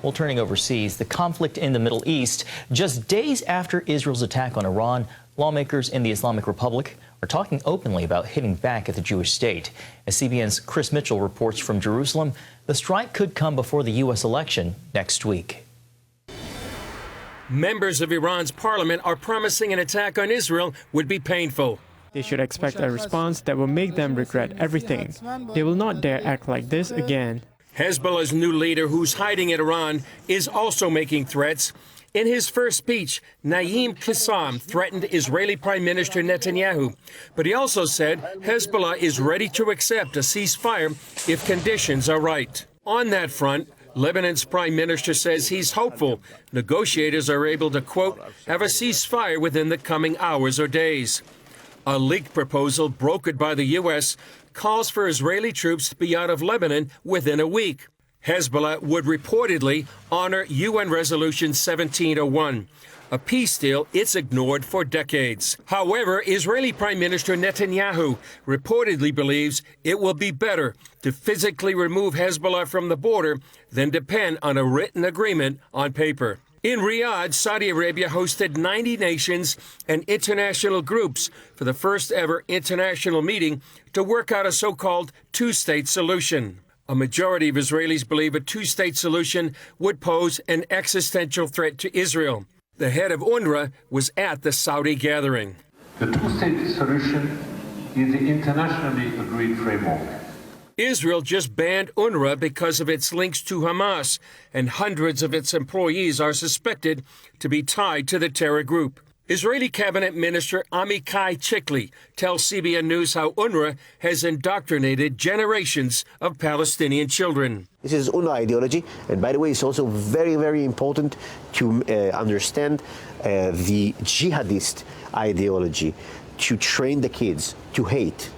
Well, turning overseas, the conflict in the Middle East, just days after Israel's attack on Iran, lawmakers in the Islamic Republic are talking openly about hitting back at the Jewish state. As CBN's Chris Mitchell reports from Jerusalem, the strike could come before the U.S. election next week. Members of Iran's parliament are promising an attack on Israel would be painful. They should expect a response that will make them regret everything. They will not dare act like this again. Hezbollah's new leader, who's hiding in Iran, is also making threats. In his first speech, Naim Qassem threatened Israeli Prime Minister Netanyahu. But he also said Hezbollah is ready to accept a ceasefire if conditions are right. On that front, Lebanon's prime minister says he's hopeful negotiators are able to, quote, have a ceasefire within the coming hours or days. A leaked proposal brokered by the U.S. calls for Israeli troops to be out of Lebanon within a week. Hezbollah would reportedly honor UN Resolution 1701, a peace deal it's ignored for decades. However, Israeli Prime Minister Netanyahu reportedly believes it will be better to physically remove Hezbollah from the border than depend on a written agreement on paper. In Riyadh, Saudi Arabia hosted 90 nations and international groups for the first ever international meeting to work out a so-called two-state solution. A majority of Israelis believe a two-state solution would pose an existential threat to Israel. The head of UNRWA was at the Saudi gathering. The two-state solution is the internationally agreed framework. Israel just banned UNRWA because of its links to Hamas, and hundreds of its employees are suspected to be tied to the terror group. Israeli Cabinet Minister Amichai Chikli tells CBN News how UNRWA has indoctrinated generations of Palestinian children. This is UNRWA ideology, and by the way, it's also very, very important to understand the jihadist ideology, to train the kids to hate,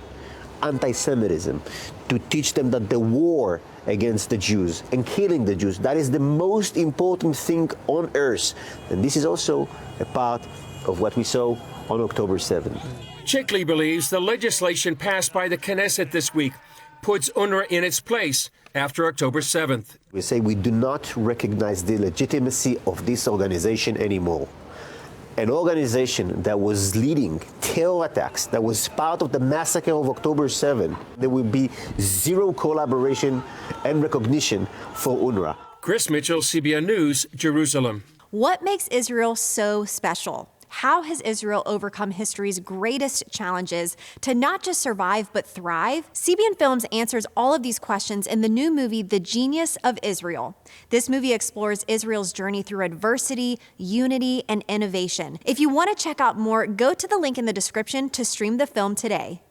anti-Semitism, to teach them that the war against the Jews and killing the Jews, that is the most important thing on earth. And this is also a part of what we saw on October 7th. Chikli believes the legislation passed by the Knesset this week puts UNRWA in its place after October 7th. We say we do not recognize the legitimacy of this organization anymore. An organization that was leading terror attacks, that was part of the massacre of October 7, there will be zero collaboration and recognition for UNRWA. Chris Mitchell, CBN News, Jerusalem. What makes Israel so special? How has Israel overcome history's greatest challenges to not just survive but thrive? CBN Films answers all of these questions in the new movie, The Genius of Israel. This movie explores Israel's journey through adversity, unity, and innovation. If you want to check out more, go to the link in the description to stream the film today.